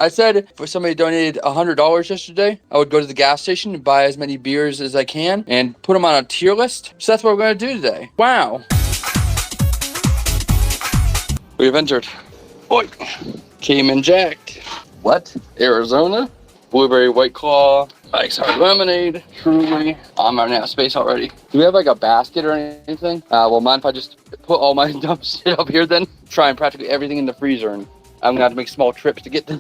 I said if somebody donated $100 yesterday, I would go to the gas station and buy as many beers as I can and put them on a tier list. So that's what we're going to do today. Wow. We have entered. Oi. Cayman Jack. What? Arizona. Blueberry White Claw. Mike's Hard Lemonade. Truly. I'm running out of space already. Do we have like a basket or anything? Well, mind if I just put all my dumb shit up here then? Trying practically everything in the freezer, and I'm gonna have to make small trips to get them.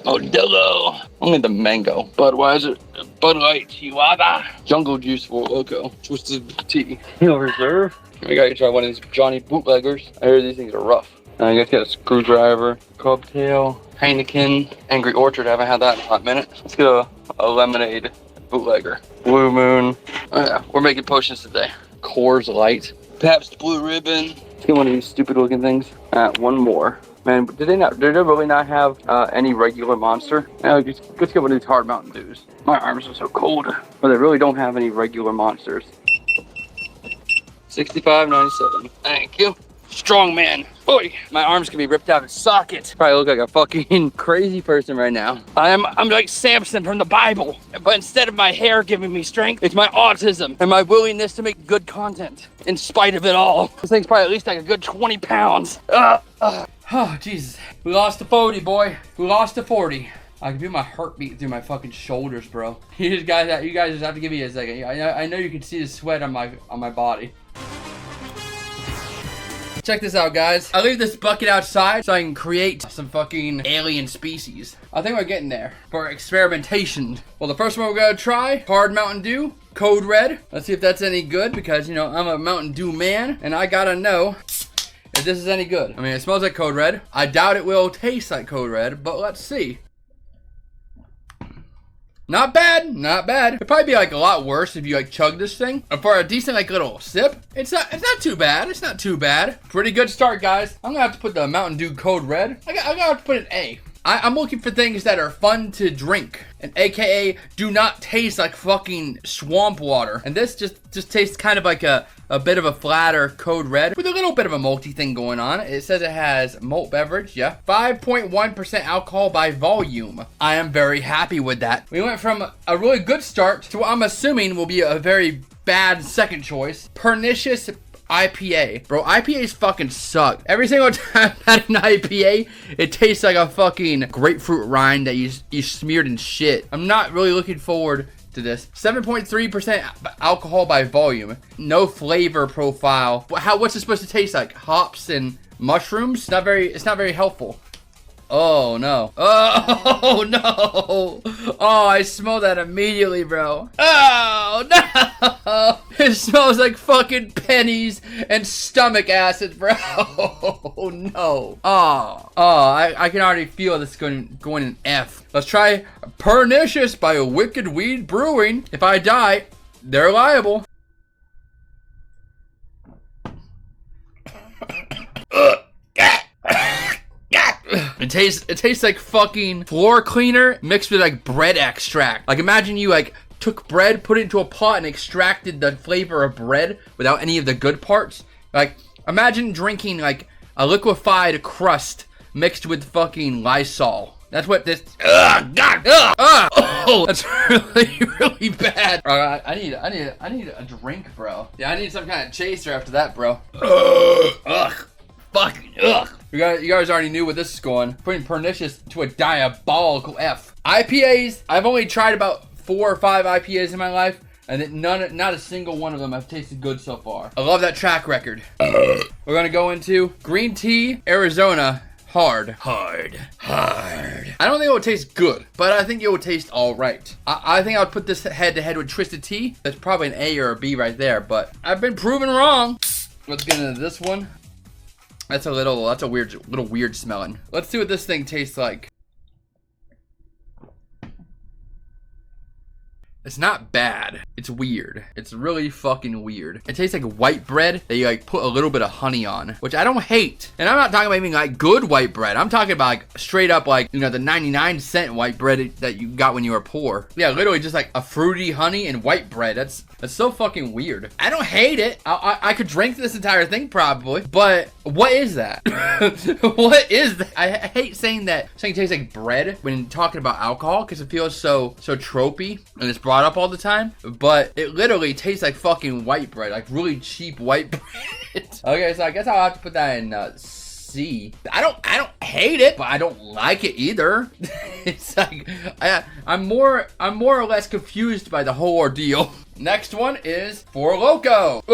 Modelo. Only the mango. Budweiser. Bud Light. Chelada. Jungle Juice for Loko. Twisted tea. Hill Reserve. We gotta try one of these Johnny bootleggers. I hear these things are rough. I guess get a screwdriver. Clubtail. Heineken. Angry Orchard. I haven't had that in a hot minute. Let's get a lemonade bootlegger. Blue Moon. Oh yeah, we're making potions today. Coors Light. Pabst Blue Ribbon. Let's get one of these stupid looking things. One more. Man, did they really not have any regular Monster? Let's get one of these hard Mountain Dews. My arms are so cold. But they really don't have any regular Monsters. $65.97. Thank you. Strong man. Boy, my arms can be ripped out of sockets. Probably look like a fucking crazy person right now. I'm like Samson from the Bible. But instead of my hair giving me strength, it's my autism and my willingness to make good content in spite of it all. This thing's probably at least like a good 20 pounds. Oh, Jesus. We lost to 40, boy. We lost to 40. I can feel my heartbeat through my fucking shoulders, bro. You guys just have to give me a second. I know you can see the sweat on my body. Check this out, guys. I leave this bucket outside so I can create some fucking alien species. I think we're getting there for experimentation. Well, the first one we're gonna try, hard Mountain Dew, Code Red. Let's see if that's any good because, you know, I'm a Mountain Dew man and I gotta know if this is any good. I mean, it smells like Code Red. I doubt it will taste like Code Red, but let's see. Not bad, not bad. It'd probably be like a lot worse if you like chug this thing. And for a decent like little sip, it's not too bad. It's not too bad. Pretty good start, guys. I'm gonna have to put the Mountain Dew Code Red. I gotta have to put an A. I'm looking for things that are fun to drink, and AKA do not taste like fucking swamp water. And this just tastes kind of like a bit of a flatter Code Red with a little bit of a malty thing going on. It says it has malt beverage, yeah. 5.1% alcohol by volume. I am very happy with that. We went from a really good start to what I'm assuming will be a very bad second choice. Pernicious IPA. Bro, IPAs fucking suck. Every single time I had an IPA, it tastes like a fucking grapefruit rind that you smeared in shit. I'm not really looking forward to this. 7.3% alcohol by volume. No flavor profile. What's it supposed to taste like? Hops and mushrooms? It's not very helpful. Oh no. Oh no. Oh, I smell that immediately, bro. Oh no. It smells like fucking pennies and stomach acid, bro. Oh no. Oh, I can already feel this going in F. Let's try Pernicious by Wicked Weed Brewing. If I die, they're liable. It tastes like fucking floor cleaner mixed with like bread extract. Like imagine you like took bread, put it into a pot and extracted the flavor of bread without any of the good parts. Like imagine drinking like a liquefied crust mixed with fucking Lysol. That's what this. God. Oh, that's really bad. Bro, I need a drink, bro. Yeah, I need some kind of chaser after that, bro. Fucking You guys already knew where this is going. Putting Pernicious to a diabolical F. IPAs, I've only tried about 4 or 5 IPAs in my life, and not a single one of them have tasted good so far. I love that track record. We're gonna go into green tea, Arizona, hard. I don't think it will taste good, but I think it will taste all right. I think I would put this head to head with Twisted Tea. That's probably an A or a B right there, but I've been proven wrong. Let's get into this one. That's a little weird smelling. Let's see what this thing tastes like. It's not bad. It's weird. It's really fucking weird. It tastes like white bread that you like put a little bit of honey on, which I don't hate. And I'm not talking about even like good white bread. I'm talking about like straight up like, you know, the 99-cent white bread that you got when you were poor. Yeah, literally just like a fruity honey and white bread. That's so fucking weird. I don't hate it. I could drink this entire thing probably, but what is that? What is that? I hate saying that something tastes like bread when talking about alcohol because it feels so tropey and it's brought up all the time, but it literally tastes like fucking white bread, like really cheap white bread. Okay, so I guess I'll have to put that in C. I don't hate it, but I don't like it either. It's like I'm more or less confused by the whole ordeal. Next one is for Loko.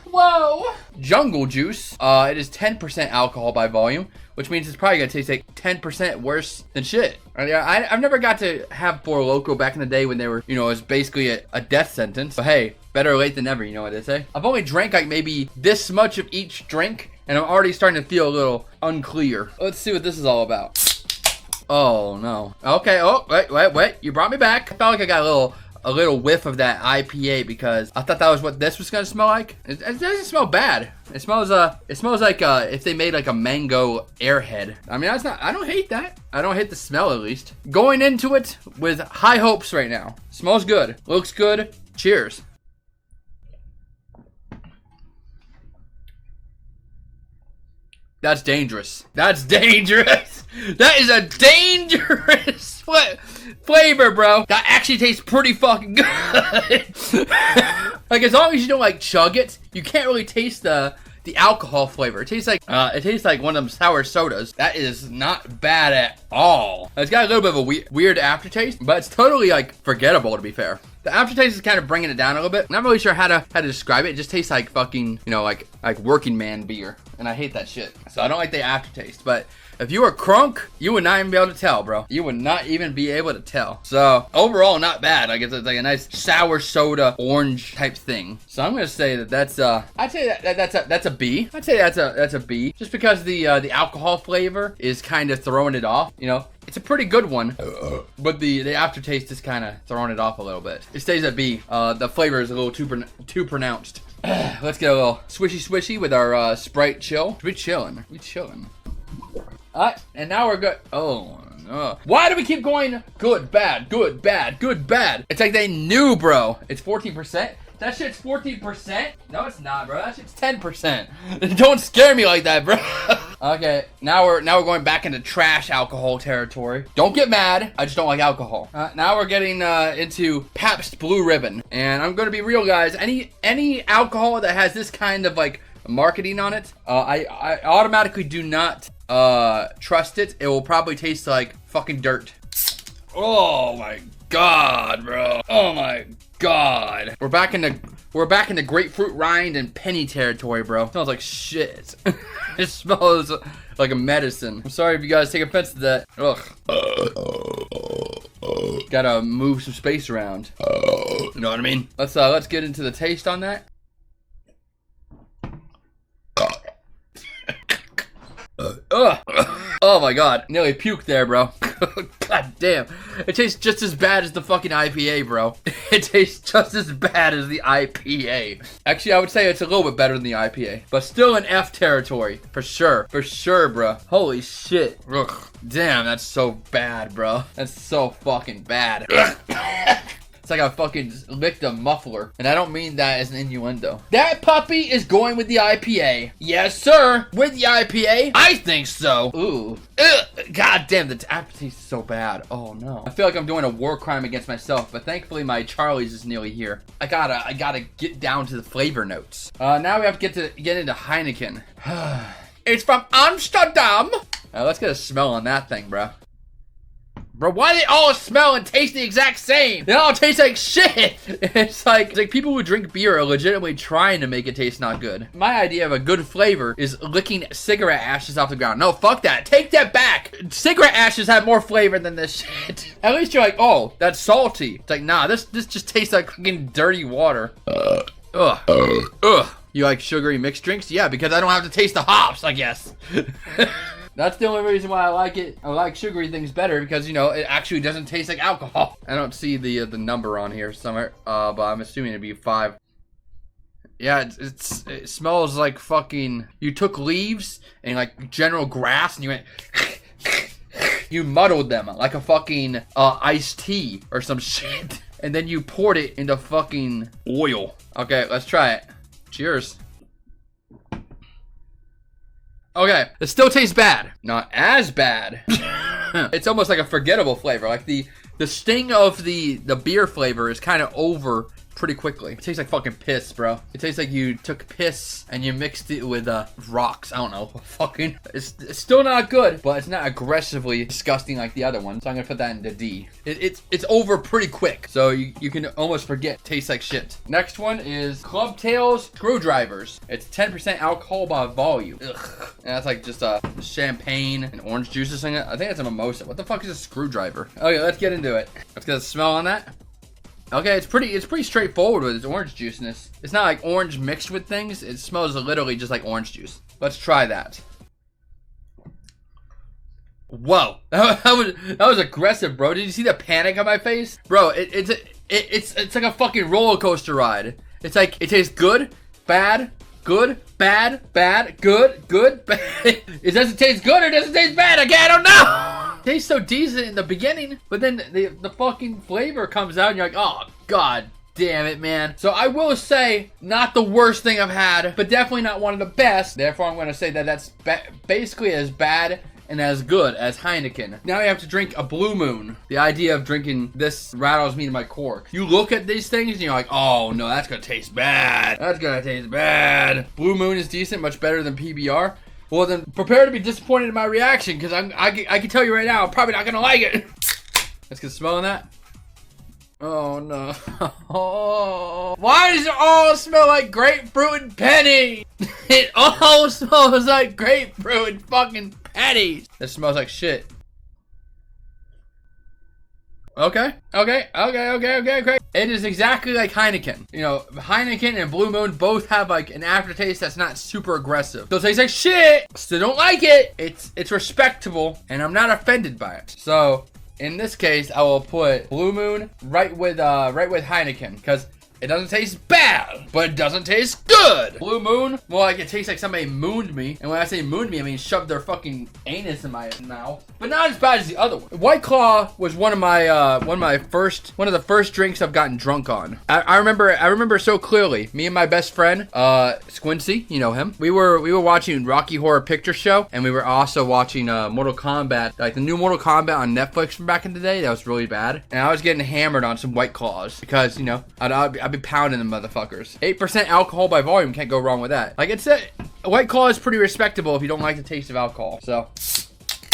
Whoa! Jungle juice. It is 10% alcohol by volume, which means it's probably gonna taste like 10% worse than shit. I've never got to have Four Loko back in the day when they were, you know, it was basically a death sentence. But hey, better late than never, you know what they say? I've only drank like maybe this much of each drink, and I'm already starting to feel a little unclear. Let's see what this is all about. Oh no. Okay. Oh wait. You brought me back. I felt like I got a little whiff of that IPA because I thought that was what this was gonna smell like. It doesn't smell bad. It smells like if they made like a mango airhead. I mean, I don't hate that. I don't hate the smell at least. Going into it with high hopes right now. Smells good. Looks good. Cheers. That's dangerous. That's dangerous. That is a dangerous flavor, bro. That actually tastes pretty fucking good. Like, as long as you don't like chug it, you can't really taste the alcohol flavor. It tastes like one of them sour sodas. That is not bad at all. It's got a little bit of a weird aftertaste, but it's totally like forgettable, to be fair. The aftertaste is kind of bringing it down a little bit. I'm not really sure how to describe it. It just tastes like fucking, you know, like working man beer. And I hate that shit. So I don't like the aftertaste. But if you were crunk, you would not even be able to tell, bro. You would not even be able to tell. So overall, not bad. I guess it's like a nice sour soda orange type thing. So I'm gonna say that's I'd say that's a B. I'd say that's a B. Just because the alcohol flavor is kind of throwing it off. You know, it's a pretty good one, but the aftertaste is kind of throwing it off a little bit. It stays at B. The flavor is a little too pronounced. Let's get a little swishy with our Sprite chill. We chilling. Alright, and now we're good. Oh no. Why do we keep going good, bad, good, bad, good, bad? It's like they knew, bro. It's 14%. That shit's 14%? No, it's not, bro. That shit's 10%. Don't scare me like that, bro. Okay, now we're going back into trash alcohol territory. Don't get mad. I just don't like alcohol. Now we're getting into Pabst Blue Ribbon, and I'm gonna be real, guys. Any alcohol that has this kind of like marketing on it, I automatically do not trust it. It will probably taste like fucking dirt. Oh my god, bro. Oh my god. We're back in the grapefruit rind and penny territory, bro. It smells like shit. It smells like a medicine. I'm sorry if you guys take offense to that. Ugh. Gotta move some space around. You know what I mean? Let's get into the taste on that. Oh my god, nearly puked there, bro. God damn. It tastes just as bad as the fucking IPA, bro. It tastes just as bad as the IPA. Actually, I would say it's a little bit better than the IPA, but still in F territory. For sure, bro. Holy shit. Ugh. Damn, that's so bad, bro. That's so fucking bad. It's like I fucking licked a muffler. And I don't mean that as an innuendo. That puppy is going with the IPA. Yes, sir. With the IPA. I think so. Ooh. Ugh. God damn, the aftertaste is so bad. Oh, no. I feel like I'm doing a war crime against myself. But thankfully, my Charlie's is nearly here. I gotta get down to the flavor notes. Now we have to get into Heineken. It's from Amsterdam. Let's get a smell on that thing, bro. Bro, why do they all smell and taste the exact same? They all taste like shit. It's like people who drink beer are legitimately trying to make it taste not good. My idea of a good flavor is licking cigarette ashes off the ground. No, fuck that. Take that back. Cigarette ashes have more flavor than this shit. At least you're like, oh, that's salty. It's like, nah, this just tastes like fucking dirty water. Ugh. You like sugary mixed drinks? Yeah, because I don't have to taste the hops, I guess. That's the only reason why I like it. I like sugary things better because, you know, it actually doesn't taste like alcohol. I don't see the number on here somewhere, but I'm assuming it'd be 5. Yeah, it smells like fucking, you took leaves and like general grass and you went, you muddled them like a fucking iced tea or some shit. And then you poured it into fucking oil. Okay, let's try it. Cheers. Okay, it still tastes bad. Not as bad. It's almost like a forgettable flavor. Like the sting of the beer flavor is kind of over pretty quickly. It tastes like fucking piss, bro. It tastes like you took piss and you mixed it with rocks. I don't know. Fucking. It's still not good, but it's not aggressively disgusting like the other one. So I'm gonna put that into D. It's over pretty quick, so you can almost forget. Tastes like shit. Next one is Clubtails Screwdrivers. It's 10% alcohol by volume. Ugh. And that's like just champagne and orange juice or something. I think that's a mimosa. What the fuck is a screwdriver? Okay, let's get into it. Let's get a smell on that. Okay, it's pretty straightforward with its orange juiciness. It's not like orange mixed with things. It smells literally just like orange juice. Let's try that. Whoa, that was aggressive, bro. Did you see the panic on my face, bro? It's like a fucking roller coaster ride. It's like it tastes good, bad, good, bad, bad, good, good, bad. It doesn't taste good or doesn't taste bad. Okay, I don't know. Tastes so decent in the beginning, but then the fucking flavor comes out and you're like, oh god damn it, man. So I will say, not the worst thing I've had, but definitely not one of the best. Therefore, I'm going to say that that's basically as bad and as good as Heineken. Now you have to drink a Blue Moon. The idea of drinking this rattles me to my core. You look at these things and you're like, oh no, that's gonna taste bad. That's gonna taste bad. Blue Moon is decent, much better than PBR. Well then, prepare to be disappointed in my reaction, because I can tell you right now, I'm probably not gonna like it. Let's get smelling that. Oh no. Oh. Why does it all smell like grapefruit and pennies? It all smells like grapefruit and fucking pennies. This smells like shit. Okay. It is exactly like Heineken. You know, Heineken and Blue Moon both have like an aftertaste that's not super aggressive. Still tastes like shit. Still don't like it. It's respectable, and I'm not offended by it. So in this case, I will put Blue Moon right with Heineken, because it doesn't taste bad, but it doesn't taste good. Blue Moon, well, like it tastes like somebody mooned me. And when I say mooned me, I mean shoved their fucking anus in my mouth. But not as bad as the other one. White Claw was one of the first drinks I've gotten drunk on. I remember so clearly. Me and my best friend, Squincy, you know him. We were watching Rocky Horror Picture Show, and we were also watching Mortal Kombat, like the new Mortal Kombat on Netflix from back in the day. That was really bad. And I was getting hammered on some White Claws because, you know, I'd be pounding them motherfuckers. 8% alcohol by volume, can't go wrong with that. Like White Claw is pretty respectable if you don't like the taste of alcohol. So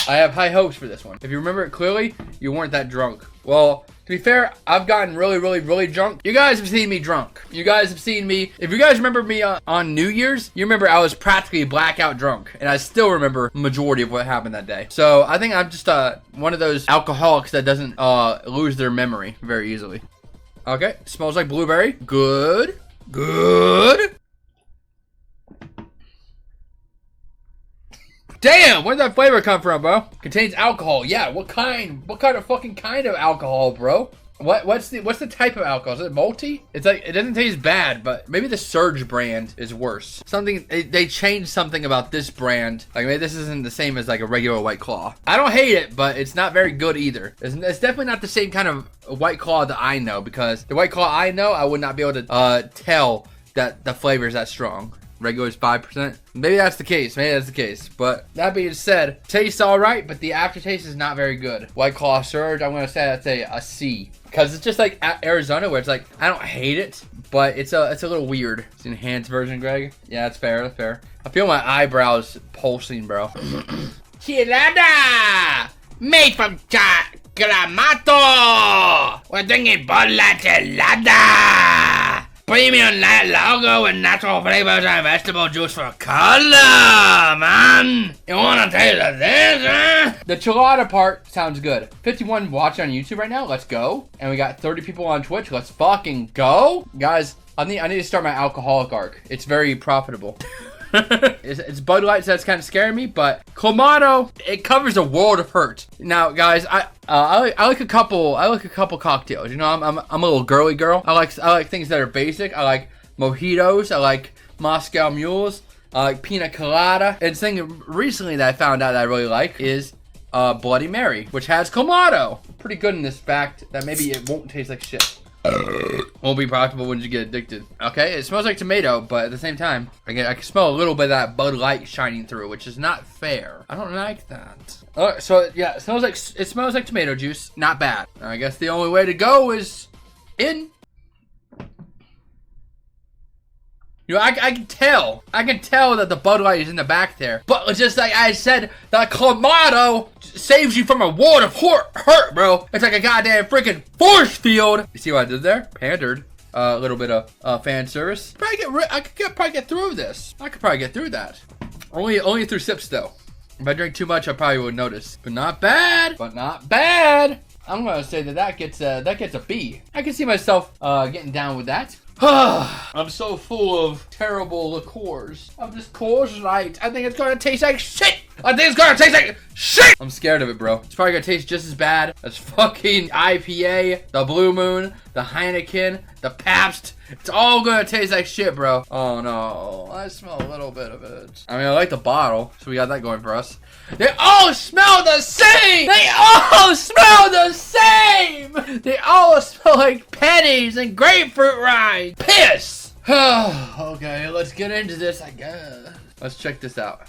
I have high hopes for this one. If you remember it clearly, you weren't that drunk. Well, to be fair, I've gotten really drunk. You guys have seen me drunk. You guys have seen me. If you guys remember me on New Year's, you remember I was practically blackout drunk. And I still remember the majority of what happened that day. So I think I'm just one of those alcoholics that doesn't lose their memory very easily. Okay, smells like blueberry. Good. Damn, where'd that flavor come from, bro? Contains alcohol. Yeah, what kind of fucking kind of alcohol, bro? What's the type of alcohol? Is it malty? It's like, it doesn't taste bad, but maybe the Surge brand is worse. They changed something about this brand. Like maybe this isn't the same as like a regular White Claw. I don't hate it, but it's not very good either. It's definitely not the same kind of White Claw that I know, because the White Claw I know, I would not be able to tell that the flavor is that strong. Regular is 5%. Maybe that's the case. But that being said, tastes all right, but the aftertaste is not very good. White Claw Surge, I'm gonna say that's a C, because it's just like Arizona, where it's like I don't hate it, but it's a little weird. It's an enhanced version, Greg. Yeah, that's fair. I feel my eyebrows pulsing, bro. Chelada, made from Clamato. We're drinking Modelo Chelada. Premium light logo with natural flavors and vegetable juice for color, man. You wanna taste of this, huh? The Chelada part sounds good. 51 watching on YouTube right now. Let's go. And we got 30 people on Twitch. Let's fucking go. Guys, I need to start my alcoholic arc. It's very profitable. It's Bud Light, so that's kind of scaring me. But Clamato, it covers a world of hurt. Now, guys, I like a couple cocktails. You know, I'm a little girly girl. I like things that are basic. I like mojitos. I like Moscow mules. I like pina colada. And something recently that I found out that I really like is Bloody Mary, which has Clamato. Pretty good in this fact that maybe it won't taste like shit. Won't be profitable when you get addicted. Okay, it smells like tomato, but at the same time, I can smell a little bit of that Bud Light shining through, which is not fair. I don't like that. Alright, so yeah, it smells like tomato juice. Not bad. I guess the only way to go is in. You know, I can tell that the Bud Light is in the back there. But just like I said, the Clamato saves you from a world of hurt, bro. It's like a goddamn freaking force field. You see what I did there? Pandered. A little bit of fan service. I could probably get through this. I could probably get through that. Only through sips though. If I drink too much, I probably would notice. But not bad. I'm gonna say that gets a B. I can see myself getting down with that. I'm so full of terrible liqueurs. Of this Coors Light. I think it's gonna taste like shit. I'm scared of it, bro. It's probably gonna taste just as bad as fucking IPA, the Blue Moon, the Heineken, the Pabst. It's all gonna taste like shit, bro. Oh no, I smell a little bit of it. I mean, I like the bottle, so we got that going for us. They all smell the same! They all smell the same! They all smell like pennies and grapefruit rind. Piss! Okay, let's get into this, I guess. Let's check this out.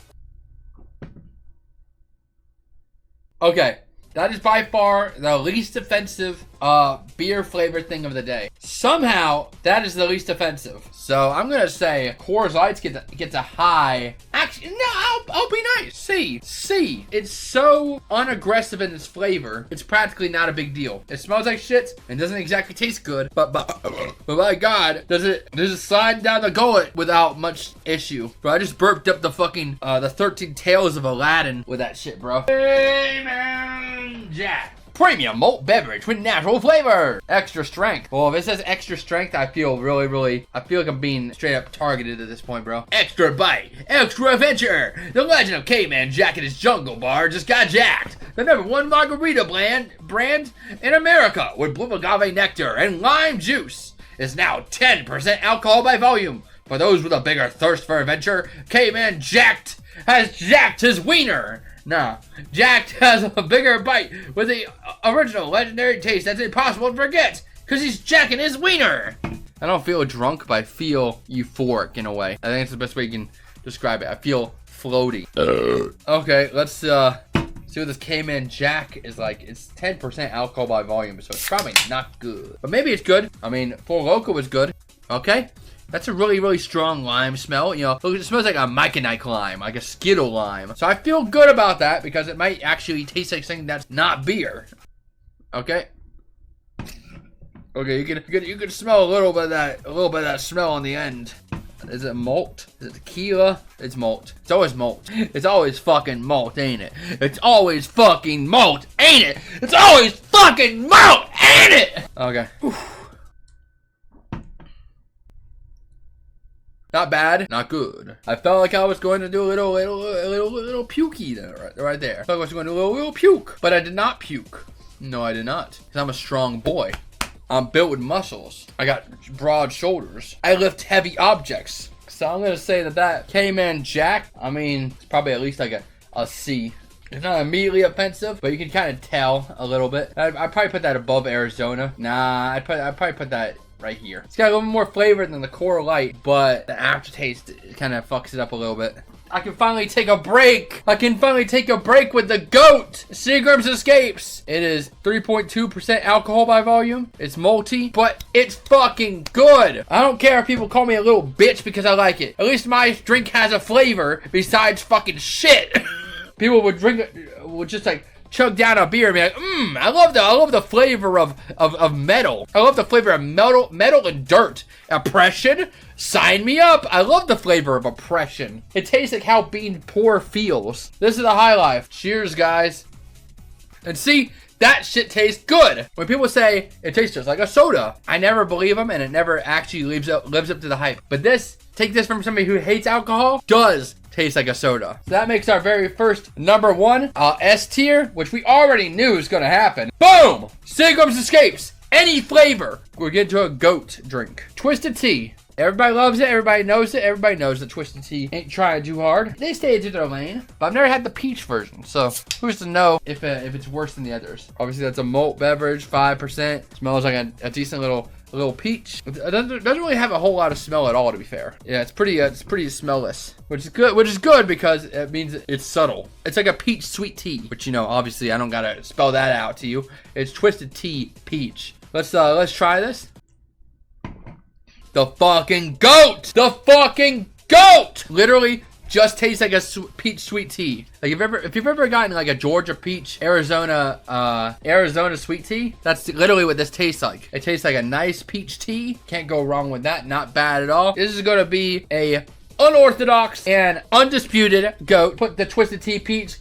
Okay, that is by far the least offensive beer flavored thing of the day. Somehow, that is the least offensive. So I'm gonna say Coors Light gets a high. Actually, no, I'll be nice. C. It's so unaggressive in its flavor. It's practically not a big deal. It smells like shit and doesn't exactly taste good. But my God, does it slide down the gullet without much issue? Bro, I just burped up the fucking the 13 Tales of Aladdin with that shit, bro. Cayman Jack. Premium malt beverage with natural flavor. Extra strength. Well, if it says extra strength, I feel I feel like I'm being straight up targeted at this point, bro. Extra bite. Extra adventure. The legend of Cayman Jack and his jungle bar just got jacked. The #1 margarita brand in America with blue agave nectar and lime juice is now 10% alcohol by volume. For those with a bigger thirst for adventure, Cayman Jack has jacked his wiener. Nah, Jack has a bigger bite with the original legendary taste that's impossible to forget, because he's jacking his wiener. I don't feel drunk, but I feel euphoric in a way. I think that's the best way you can describe it. I feel floaty. Okay, let's see what this Cayman Jack is like. It's 10% alcohol by volume, so it's probably not good. But maybe it's good. I mean, Loko was good. Okay. That's a really, really strong lime smell. You know, it smells like a Mike lime, like a Skittle lime. So I feel good about that because it might actually taste like something that's not beer. Okay. Okay, you can smell a little bit of that smell on the end. Is it malt? Is it tequila? It's malt. It's always malt. It's always fucking malt, ain't it? It's always fucking malt, ain't it? It's always fucking malt, ain't it? Okay. Oof. Not bad, not good. I felt like I was going to do a little pukey there, right there. I felt like I was going to do a little puke, but I did not puke. No, I did not, because I'm a strong boy. I'm built with muscles. I got broad shoulders. I lift heavy objects. So I'm gonna say that Cayman Jack, I mean, it's probably at least like a C. It's not immediately offensive, but you can kind of tell a little bit. I'd probably put that above Arizona. Nah, I'd probably put that right here. It's got a little more flavor than the Coors Light, but the aftertaste kind of fucks it up a little bit. I can finally take a break. I can finally take a break with the GOAT, Seagrams Escapes. It is 3.2% alcohol by volume. It's malty, but it's fucking good. I don't care if people call me a little bitch because I like it. At least my drink has a flavor besides fucking shit. People would drink it, would just like chug down a beer and be like, I love the flavor of metal. I love the flavor of metal and dirt. Oppression? Sign me up. I love the flavor of oppression. It tastes like how being poor feels. This is the high life. Cheers, guys. And see, that shit tastes good. When people say it tastes just like a soda, I never believe them, and it never actually lives up to the hype. But this, take this from somebody who hates alcohol, does taste like a soda. So that makes our very first number one S tier, which we already knew was gonna happen. Boom! Seagrams Escapes. Any flavor. We're getting to a goat drink. Twisted tea. Everybody loves it. Everybody knows it. Everybody knows that Twisted Tea ain't trying too hard. They stay into their lane, but I've never had the peach version, so who's to know if it's worse than the others? Obviously, that's a malt beverage, 5%. Smells like a decent little peach. It doesn't really have a whole lot of smell at all, to be fair. Yeah, it's pretty smellless, which is good because it means it's subtle. It's like a peach sweet tea, which, you know, obviously I don't gotta spell that out to you. It's Twisted Tea peach. Let's try this. The fucking goat! The fucking goat! Literally just tastes like a peach sweet tea. Like if you've ever gotten like a Georgia peach, Arizona sweet tea, that's literally what this tastes like. It tastes like a nice peach tea. Can't go wrong with that. Not bad at all. This is gonna be a unorthodox and undisputed goat. Put the Twisted Tea peach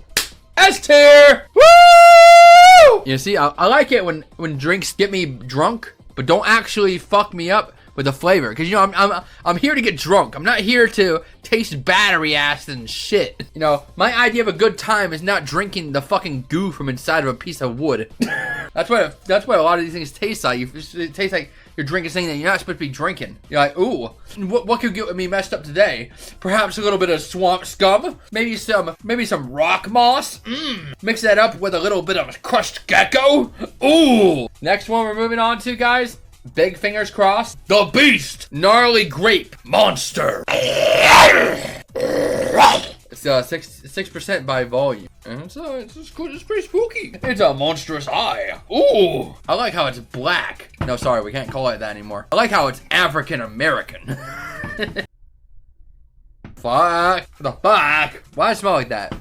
S tier. Woo! You see, I like it when drinks get me drunk, but don't actually fuck me up with the flavor, because, you know, I'm here to get drunk. I'm not here to taste battery acid and shit. You know, my idea of a good time is not drinking the fucking goo from inside of a piece of wood. That's what a lot of these things taste like. It tastes like you're drinking something that you're not supposed to be drinking. You're like, ooh, what could get me messed up today? Perhaps a little bit of swamp scum, maybe some rock moss. Mix that up with a little bit of crushed gecko. Ooh. Next one we're moving on to, guys. Big fingers crossed. The Beast! Gnarly Grape Monster. It's 6% by volume. And it's pretty spooky. It's a monstrous eye. Ooh. I like how it's black. No, sorry, we can't call it that anymore. I like how it's African American. Fuck. The fuck? Why does it smell like that?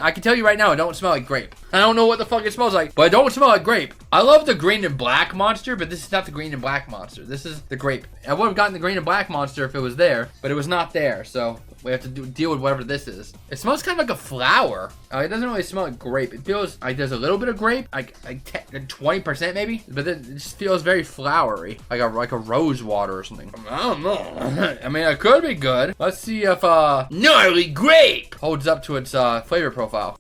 I can tell you right now, it don't smell like grape. I don't know what the fuck it smells like, but it don't smell like grape. I love the green and black monster, but this is not the green and black monster. This is the grape. I would have gotten the green and black monster if it was there, but it was not there, so we have to deal with whatever this is. It smells kind of like a flower. It doesn't really smell like grape. It feels like there's a little bit of grape, like 20% maybe, but it just feels very flowery, like a rose water or something. I don't know. I mean, it could be good. Let's see if Gnarly Grape holds up to its flavor profile.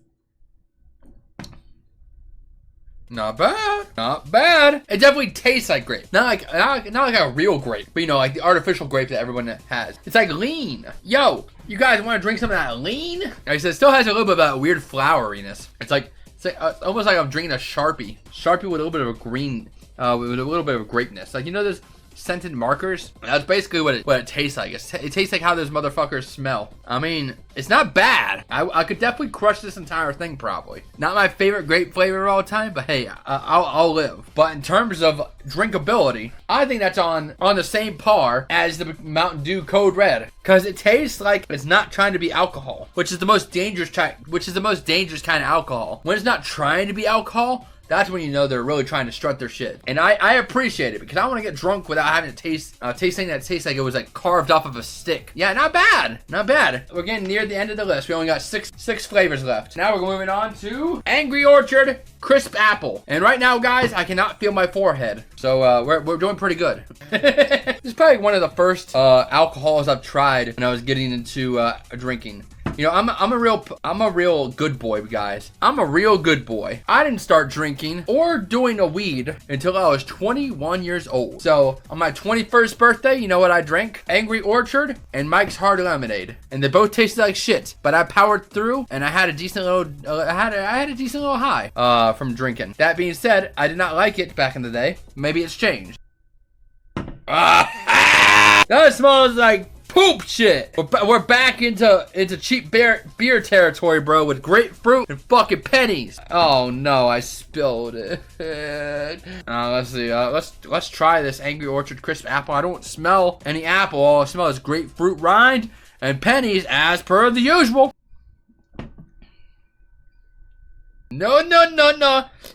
Not bad. Not bad. It definitely tastes like grape. Not like a real grape, but, you know, like the artificial grape that everyone has. It's like lean. Yo, you guys want to drink some of that lean? Like I said, it still has a little bit of that weird floweriness. It's like almost like I'm drinking a Sharpie. Sharpie with a little bit of a green, with a little bit of a grapeness. Like, you know, there's scented markers. That's basically what it tastes like. It tastes like how those motherfuckers smell. I mean, it's not bad. I could definitely crush this entire thing probably. Not my favorite grape flavor of all time, but hey, I'll live. But in terms of drinkability, I think that's on the same par as the Mountain Dew Code Red, because it tastes like it's not trying to be alcohol, which is the most dangerous kind of alcohol. When it's not trying to be alcohol, that's when you know they're really trying to strut their shit. And I appreciate it, because I want to get drunk without having to taste something that tastes like it was like carved off of a stick. Yeah, not bad. Not bad. We're getting near the end of the list. We only got six flavors left. Now we're moving on to Angry Orchard Crisp Apple. And right now, guys, I cannot feel my forehead. So we're doing pretty good. This is probably one of the first alcohols I've tried when I was getting into drinking. You know, I'm a real good boy, guys. I'm a real good boy. I didn't start drinking or doing a weed until I was 21 years old. So on my 21st birthday, you know what I drank? Angry Orchard and Mike's Hard Lemonade, and they both tasted like shit. But I powered through, and I had a decent little, I had a decent little high from drinking. That being said, I did not like it back in the day. Maybe it's changed. That smells like poop shit. We're back into cheap beer territory, bro, with grapefruit and fucking pennies. Oh no, I spilled it. Let's see. Let's try this Angry Orchard Crisp Apple. I don't smell any apple. All I smell is grapefruit rind and pennies, as per the usual. No.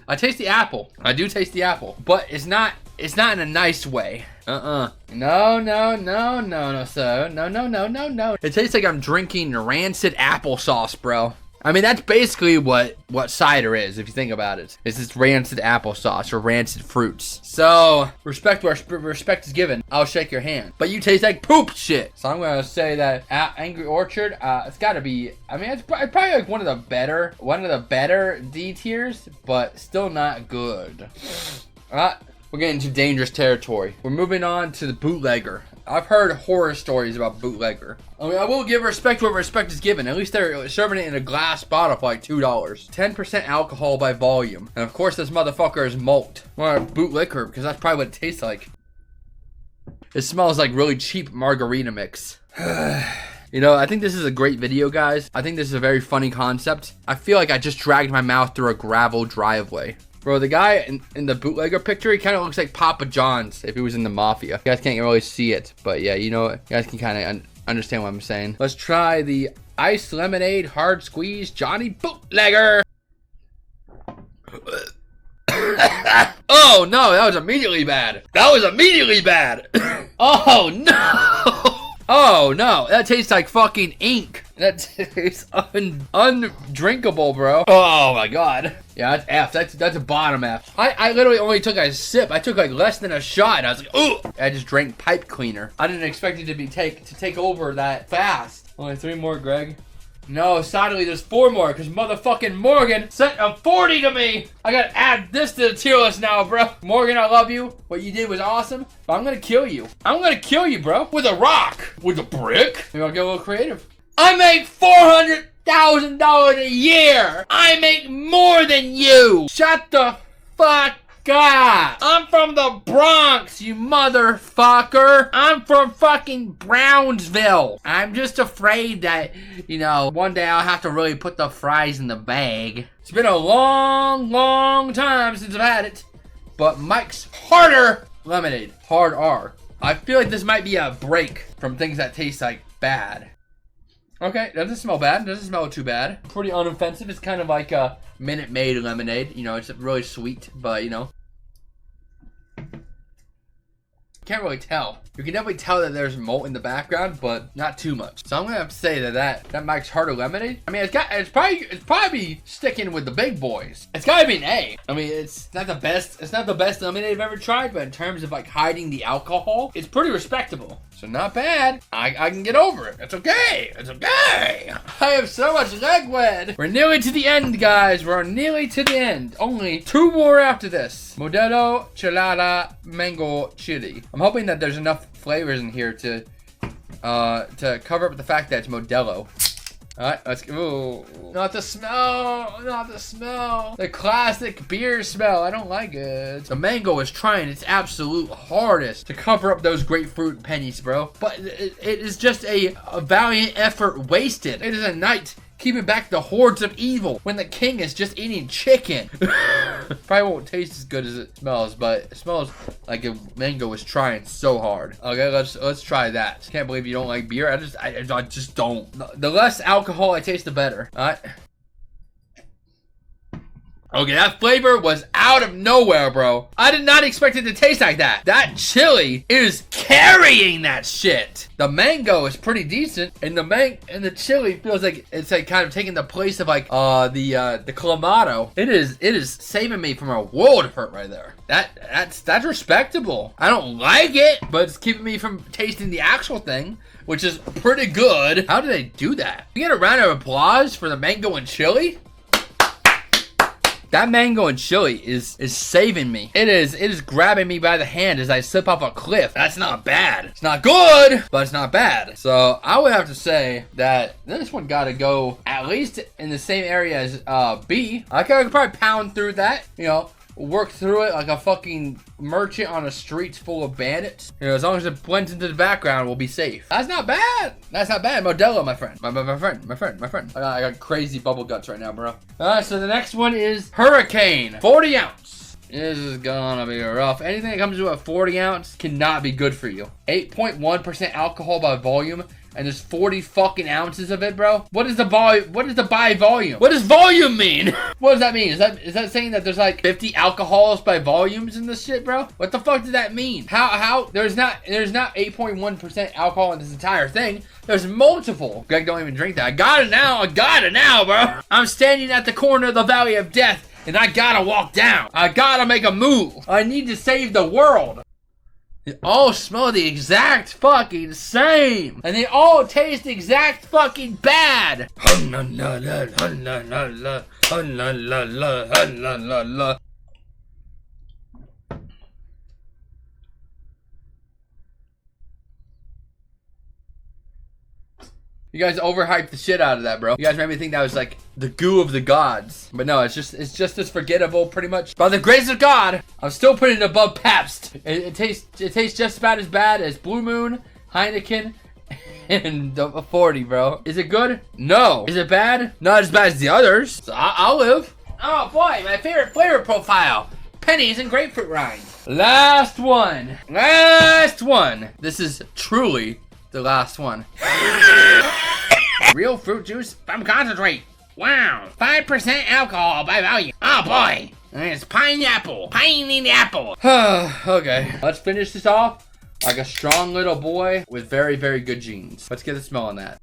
I taste the apple. I do taste the apple, but it's not in a nice way. No, sir. No. It tastes like I'm drinking rancid applesauce, bro. I mean, that's basically what cider is, if you think about it. It's just rancid applesauce or rancid fruits. So, respect where respect is given. I'll shake your hand. But you taste like poop shit. So I'm going to say that Angry Orchard, it's got to be, I mean, it's probably like one of the better D tiers, but still not good. Alright, we're getting into dangerous territory. We're moving on to the Bootlegger. I've heard horror stories about Bootlegger. I mean, I will give respect where respect is given. At least they're serving it in a glass bottle for like $2. 10% alcohol by volume. And of course, this motherfucker is malt. Or Bootlegger, because that's probably what it tastes like. It smells like really cheap margarita mix. You know, I think this is a great video, guys. I think this is a very funny concept. I feel like I just dragged my mouth through a gravel driveway. Bro, the guy in the Bootlegger picture, he kind of looks like Papa John's if he was in the Mafia. You guys can't really see it, but yeah, you know, you guys can kind of understand what I'm saying. Let's try the Ice Lemonade Hard Squeeze Johnny Bootlegger. Oh, no, that was immediately bad. That was immediately bad. Oh, no. Oh, no, that tastes like fucking ink. That tastes undrinkable, bro. Oh my god. Yeah, that's F. That's a bottom F. I literally only took a sip. I took like less than a shot. And I was like, ooh. I just drank pipe cleaner. I didn't expect it to take over that fast. Only 3 more, Greg. No, sadly, there's 4 more because motherfucking Morgan sent a 40 to me. I gotta add this to the tier list now, bro. Morgan, I love you. What you did was awesome, but I'm gonna kill you. I'm gonna kill you, bro. With a rock. With a brick. Maybe I'll get a little creative. I make $400,000 a year. I make more than you. Shut the fuck up. I'm from the Bronx, you motherfucker. I'm from fucking Brownsville. I'm just afraid that, you know, one day I'll have to really put the fries in the bag. It's been a long, long time since I've had it. But Mike's Harder Lemonade. Hard R. I feel like this might be a break from things that taste like bad. Okay, doesn't smell bad. Doesn't smell too bad. Pretty unoffensive. It's kind of like a Minute Maid lemonade. You know, it's really sweet, but you know. Can't really tell. You can definitely tell that there's malt in the background, but not too much. So I'm gonna have to say that Mike's Harder Lemonade. I mean, it's probably sticking with the big boys. It's gotta be an A. I mean, it's not the best. It's not the best lemonade I've ever tried, but in terms of like hiding the alcohol, it's pretty respectable. So not bad. I can get over it. It's okay. It's okay. I have so much leg wed. We're nearly to the end, guys. We're nearly to the end. Only 2 more after this. Modelo Chelada Mango Chili. I'm hoping that there's enough flavors in here to cover up the fact that it's Modelo. Alright, let's go. Not the smell. Not the smell. The classic beer smell. I don't like it. The mango is trying its absolute hardest to cover up those grapefruit pennies, bro. But it is just a valiant effort wasted. It is a night keeping back the hordes of evil when the king is just eating chicken. Probably won't taste as good as it smells, but it smells like a mango is trying so hard. Okay, let's try that. Can't believe you don't like beer. I just don't. The less alcohol I taste, the better. All right. Okay, that flavor was out of nowhere, bro. I did not expect it to taste like that. That chili is carrying that shit. The mango is pretty decent, and the chili feels like it's like kind of taking the place of like the clamato. It is saving me from a world of hurt right there. That's respectable. I don't like it, but it's keeping me from tasting the actual thing, which is pretty good. How did they do that? You get a round of applause for the mango and chili? That mango and chili is saving me. It is grabbing me by the hand as I slip off a cliff. That's not bad. It's not good, but it's not bad. So I would have to say that this one got to go at least in the same area as B. I could probably pound through that, you know, work through it like a fucking merchant on a street full of bandits. You know, as long as it blends into the background, we'll be safe. That's not bad. That's not bad. Modelo, my friend. My friend. I got crazy bubble guts right now, bro. Alright, so the next one is Hurricane. 40 ounce. This is gonna be rough. Anything that comes to a 40 ounce cannot be good for you. 8.1% alcohol by volume. and there's 40 fucking ounces of it, bro. What is the by volume? What does volume mean? What does that mean? Is that saying that there's like 50 alcohols by volumes in this shit, bro? What the fuck does that mean? How there's not 8.1% alcohol in this entire thing. There's multiple. Greg don't even drink that. I got it now, bro. I'm standing at the corner of the valley of death, and I gotta walk down. I gotta make a move. I need to save the world. They all smell the exact fucking same. And they all taste exact fucking bad. You guys overhyped the shit out of that, bro. You guys made me think that was like the goo of the gods. But no, it's just as forgettable pretty much. By the grace of God, I'm still putting it above Pabst. It tastes just about as bad as Blue Moon, Heineken, and the 40, bro. Is it good? No. Is it bad? Not as bad as the others. So I'll live. Oh boy, my favorite flavor profile. Pennies and grapefruit rind. Last one. This is truly the last one. Real fruit juice from concentrate. Wow, 5% alcohol by volume. Oh boy, and it's pineapple. Okay, let's finish this off like a strong little boy with very, very good genes. Let's get a smell on that.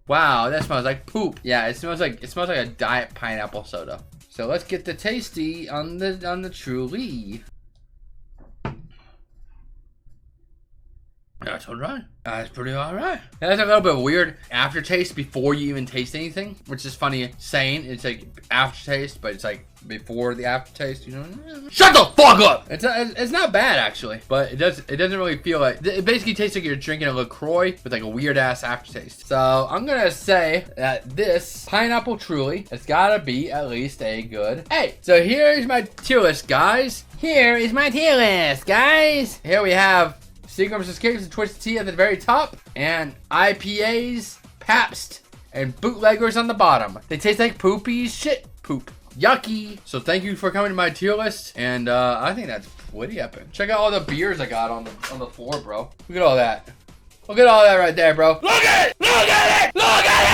Wow, that smells like poop. Yeah, it smells like a diet pineapple soda. So let's get the tasty on the Truly. That's alright. That's pretty alright. That's a little bit weird aftertaste before you even taste anything, which is funny saying. It's like aftertaste, but it's like before the aftertaste, you know? Shut the fuck up! It's not bad actually, but it doesn't really feel like, it basically tastes like you're drinking a LaCroix with like a weird ass aftertaste. So I'm gonna say that this pineapple Truly has gotta be at least a good 8. So here's my tier list, guys. Here we have Seagrams Escapes and Twisted Tea at the very top, and IPAs, Pabst, and Bootleggers on the bottom. They taste like poopy shit poop. Yucky. So thank you for coming to my tier list, and I think that's pretty epic. Check out all the beers I got on the floor, bro. Look at all that. Look at all that right there, bro. Look at it! Look at it! Look at it!